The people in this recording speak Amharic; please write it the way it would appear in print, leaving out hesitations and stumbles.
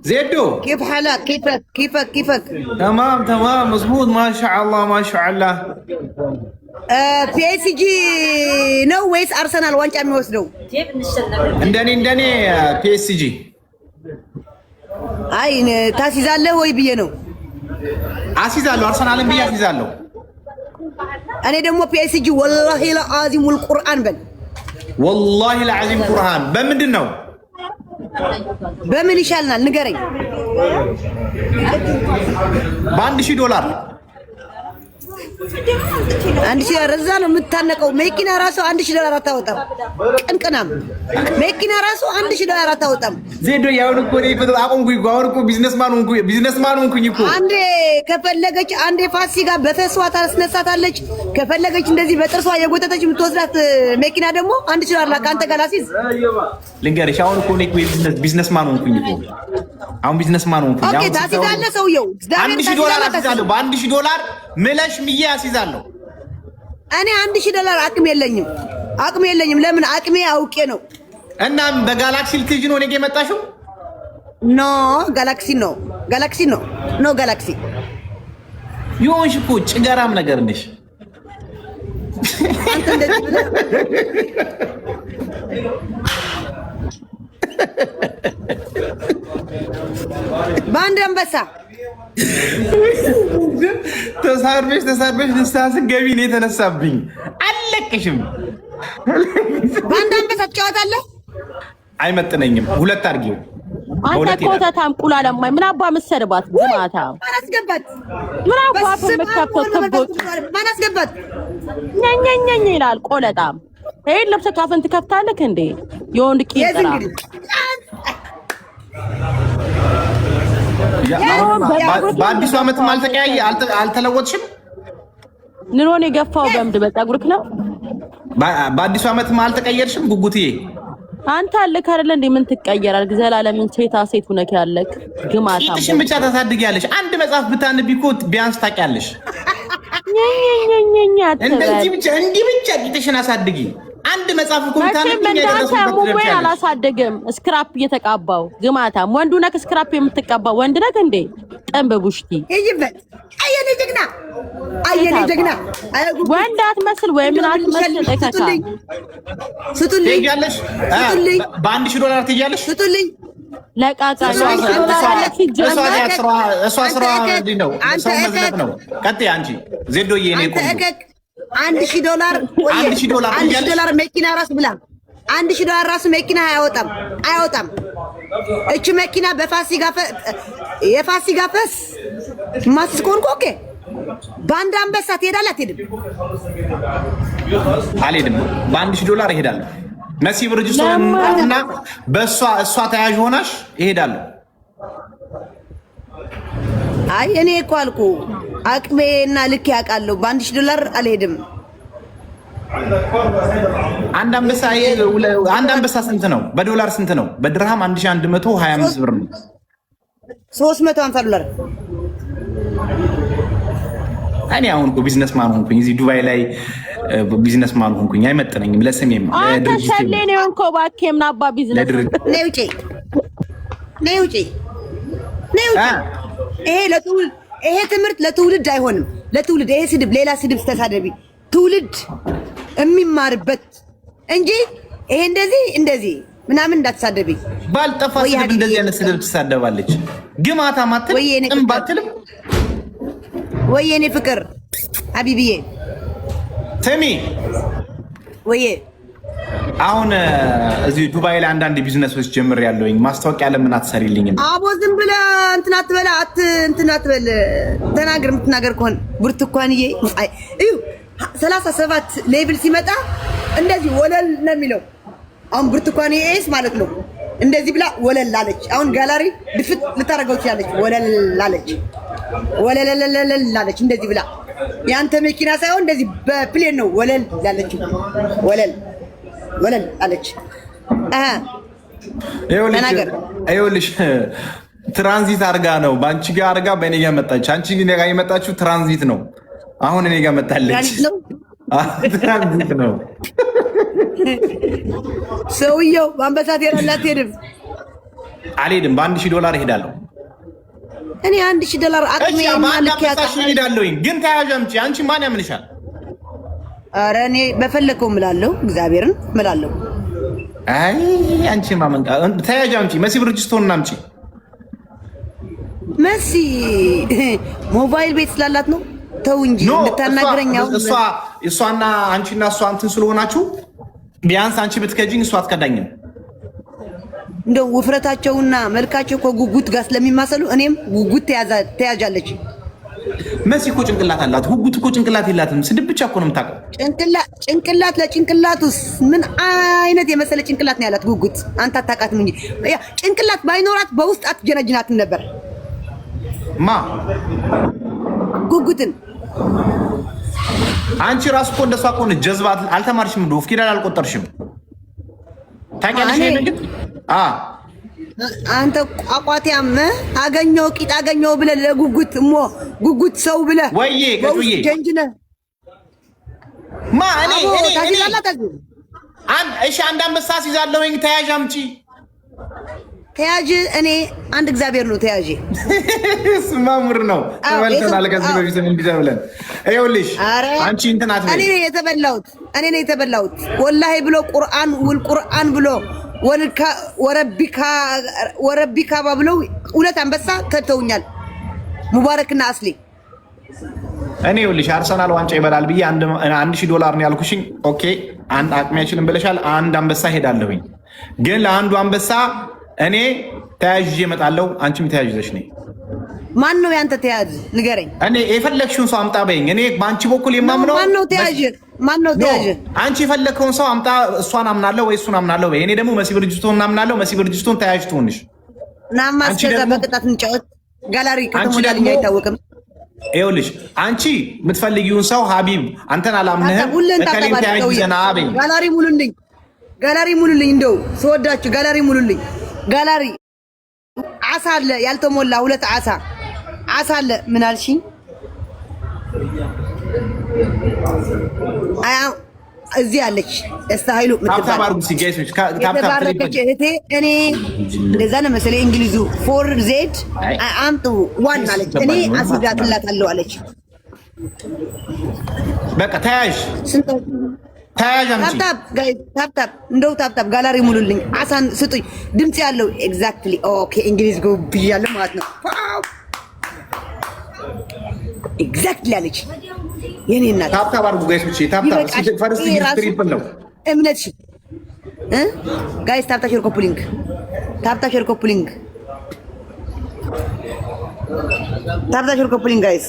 زيدو كيف حالك؟ كيفك؟ تمام مظبوط ما شاء الله ما شاء الله. بي اس جي ነው ወይስ አርሰናል ዋንጫ የሚወስደው? እንደኔ ፒኤስጂ። አይ ታሲዛለህ ወይ ብዬ ነው። አሲዛለሁ አርሰናልን ብዬ አሲዛለሁ። እኔ ደግሞ ፒኤስጂ ወላሂ ለአዚሙል ቁርአን በል ወላሂ ለአዚም ቁርአን በምንድን ነው? በምን ይሻልናል ንገረኝ። $1000 $1000 እዛ ነው የምታነቀው። መኪና ራሱ $1000 አታወጣም። ቅንቅናም መኪና ራሱ $1000 አታወጣም። ዜዶ ያው እኮ ነው አቆንኩኝ እኮ አሁን እኮ ቢዝነስማን ሆንኩኝ እኮ። አንዴ ከፈለገች አንዴ ፋሲካ በፈሷ ታስነሳታለች። ከፈለገች እንደዚህ በጥርሷ የጎተተች የምትወስዳት መኪና ደግሞ $1000 ላካ አንተ ጋር ላሲዝ ልንገርሽ። አሁን እኮ ነው ቢዝነስማን ሆንኩኝ እኮ አሁን ቢዝነስማን ሆንኩኝ። ኦኬ ታሲዛለህ ሰውየው $1000 አሲዛለሁ። $1000 ምለሽ ምዬ አሲዛለሁ። እኔ $1000 አቅም የለኝም። ለምን አቅሜ አውቄ ነው። እናም በጋላክሲ ልትሄጂ ነው ነገ የመጣሽው? ኖ ጋላክሲ ይሁንሽ እኮ ጭገራም ነገር ነሽ። አንተ እንደዚህ ብለህ በአንድ አንበሳ ተሳርበሽ ንስሓ ስትገቢ ነው የተነሳብኝ። አለቅሽም። በአንድ አንበሳ ትጫወታለህ? አይመጥነኝም። ሁለት አድርጊው። አንተ ኮተታም ቁላለማይ ምን አባ መሰድባት ግማታ ማን አስገባት? ምን አባ ተመካከተ ተቦጭ ማን አስገባት? ኛኛኛ ይላል ቆለጣም። ይሄ ለብሰህ ካፈን ትከፍታለህ እንዴ? የወንድ ቂጥራ በአዲሱ ዓመት አልተለወጥሽም? ኑሮን የገፋው በምድ በፀጉርክ ነው። በአዲሱ ዓመት አልተቀየርሽም? ጉጉትዬ አንተ አለክ አይደለ እንዴ? ምን ትቀየራል? ዘላለምን ሴት ሆነክ ያለክ ግማታ ቂጥሽን ብቻ ታሳድጊያለሽ። አንድ መጽሐፍ ብታነቢ እኮ ቢያንስ ታውቂያለሽ። ኛኛኛ እንዲህ ብቻ ቂጥሽን አሳድጊ። አንድ መጽሐፍ እኮ ብታነቢ ወይ አላሳደገም። ስክራፕ እየተቃባው ግማታ ወንዱ ነክ ስክራፕ የምትቀባው ወንድ ነክ እንዴ? ጠንበ ቡሽቲ ይይበት አየኔ ጀግና ወንድ አትመስል ወይ ምን አትመስል? ለከታ ስጡልኝ $1000 ትያለሽ? ስጡልኝ ለቃቃ ነው። ቀጥይ አንቺ ዜዶዬ እኔ ቆንጆ $1000 መኪና ራስ ብላ $1000 ራስ መኪና አያወጣም። እቺ መኪና የፋሲካ ፈስ ማስኮን ኮኬ በአንድ አንበሳ ትሄዳለህ? አትሄድም? አልሄድም። $1000 እሄዳለሁ። ነሲብ ርጅሶና እሷ ተያዥ ሆናሽ እሄዳለሁ። አይ እኔ እኮ አልኩ አቅሜና ልክ ያውቃለሁ። $1000 አልሄድም። አንድ አንበሳ ስንት ነው? በዶላር ስንት ነው? በድርሃም 1125 ብር ነው። $350 እኔ አሁን እኮ ቢዝነስማን ሆንኩኝ። እዚህ ዱባይ ላይ ቢዝነስማን ሆንኩኝ። አይመጥነኝም ለስሜም ለድርጅት ነው እንኮ ባኬም ናባ ቢዝነስ ነይ ውጪ። ይሄ ትምህርት ለትውልድ አይሆንም። ለትውልድ ይሄ ስድብ፣ ሌላ ስድብ ተሳደቢ ትውልድ የሚማርበት እንጂ ይሄ እንደዚህ ምናምን እንዳትሳደቢ። ባልጠፋ ስድብ እንደዚህ አይነት ስድብ ትሳደባለች። ግማታ ማተል እንባትልም ወይ የኔ ፍቅር ሀቢብዬ ስሚ ወይ አሁን እዚህ ዱባይ ላይ አንዳንድ ቢዝነሶች ጀምሬያለሁኝ። ማስታወቂያ ለምን አትሰሪልኝም? አቦ ዝም ብለህ እንትን አትበል። ተናገር። የምትናገር ከሆነ ብርቱካንዬ እዩ 37 ሌብል ሲመጣ እንደዚህ ወለል ነው የሚለው። አሁን ብርቱካንዬ ኤስ ማለት ነው። እንደዚህ ብላ ወለል አለች። አሁን ጋላሪ ድፍት ልታረገው ትችላለች። ወለል አለች እንደዚህ ብላ። ያንተ መኪና ሳይሆን እንደዚህ በፕሌን ነው ወለል ያለችው። ወለል አለች። ይኸውልሽ ትራንዚት አርጋ ነው ባንቺ ጋር አርጋ በእኔ ጋር መጣች። አንቺ ግን ጋር የመጣችው ትራንዚት ነው። አሁን እኔ ጋር መጣለች። ትራንዚት ነው። ሰውየው በአንበሳት የራላት ሄድም አልሄድም። $1000 እሄዳለሁ። እኔ $1000 አቅሜ ማልክ እሄዳለሁ። ግን ተያዥ አምጪ። አንቺ ማን ያምንሻል? ኧረ እኔ በፈለከው እምላለሁ፣ እግዚአብሔርን እምላለሁ። አይ አንቺ ማመንጣ ተያዥ አምጪ። መሲ ብርጅስቶን አምጪ። መሲ ሞባይል ቤት ስላላት ነው። ተው እንጂ እንድታናግረኛው። እሷና አንቺና እሷ እንትን ስለሆናችሁ ቢያንስ አንቺ ብትከጂኝ እሷ አትከዳኝም። እንደው ውፍረታቸውና መልካቸው ከጉጉት ጋር ስለሚማሰሉ እኔም ጉጉት ተያጃለች። መሲ እኮ ጭንቅላት አላት፣ ጉጉት እኮ ጭንቅላት የላትም። ስድብ ብቻ እኮ ነው የምታውቀው። ጭንቅላት ለጭንቅላቱስ ምን አይነት የመሰለ ጭንቅላት ነው ያላት ጉጉት። አንተ አታውቃትም እንጂ ጭንቅላት ባይኖራት በውስጥ አትጀነጅናትም ነበር። ማ ጉጉትን አንቺ ራስ እኮ እንደሷ እኮ ነው። ጀዝባት አልተማርሽም፣ ዶፍ ኪዳን አልቆጠርሽም። ታውቂያለሽ ነው ግን አንተ አቋቲያም አገኘው ቂጥ አገኘው ብለህ ለጉጉት ጉጉት ሰው ብለህ ወይዬ ከዱዬ ጀንጅነ ማ እኔ እሺ አንድ አንበሳ ሲዛለሁኝ ተያዥ አምጪ። ተያዥ እኔ አንድ እግዚአብሔር ነው ተያዥ። ስማሙር ነው ተበልተናል። ከዚህ በፊት እንዲህ ተብለን ይኸውልሽ አንቺ እንትን አትበይ። እኔ ነኝ የተበላሁት ወላሂ ብሎ ቁርአን ብሎ ወረቢካ ብለው 2 አንበሳ ከተውኛል። ሙባረክና አስሊ እኔ ይኸውልሽ አርሰናል ዋንጫ ይበላል ብዬ $1000 ነው ያልኩሽኝ። ኦኬ አንድ አቅሜ አይችልም ብለሻል። አንድ አንበሳ ሄዳለሁኝ። ግን ለአንዱ አንበሳ እኔ ተያዥ እመጣለሁ። አንቺም ተያዥሽ ነኝ። ማን ነው ያንተ ተያዥ ንገረኝ። እኔ የፈለግሽውን ሰው አምጣ በይኝ። እኔ በአንቺ በኩል የማምነው ማን ነው ተያዥ? አንቺ የፈለግከውን ሰው አምጣ። እሷን አምናለሁ ወይ እሱን አምናለሁ ወይ። እኔ ደግሞ መሲ ብርጅስቶን አምናለሁ። መሲ ብርጅስቶን ተያዥ ትሆንሽ። ናማ እስከዛ በቅጣት እንጫወት። ጋላሪ ከተሞላልኝ አይታወቅም። ይኸውልሽ አንቺ የምትፈልጊውን ሰው ሀቢብ አንተን አላምንህም። ከሌም ተያዥ ዘና በይኝ። ጋላሪ ሙሉልኝ። እንደው ስወዳችሁ ጋላሪ ሙሉልኝ። ጋላሪ ዓሳ አለ ያልተሞላ 2 ዓሳ አለ። ምን አልሽኝ? እዚህ አለች እስታይሉ ምትባረከች እህቴ። እኔ እንደዛ ነው መሰለኝ እንግሊዙ 4Z አምጡ 1 አለች። እኔ አስይዛትላታለሁ አለች። በቃ ተያዥ ታፕታፕ እንደው ታፕታፕ ጋላሪ ሙሉልኝ። ዓሳን ስጡኝ። ድምጽ ያለው ኤግዛክትሊ ኦኬ። እንግሊዝ ጎ ብያለሁ ማለት ነው። ኤግዛክትሊ አለች የኔ እናት። ታፕታፕ አድርጉ ጋይስ። ታፕታፕ ፈርስት ትሪፕል ነው እምነትሽ ጋይስ። ታፕታፕ ሼር ኮፕሊንግ ጋይስ።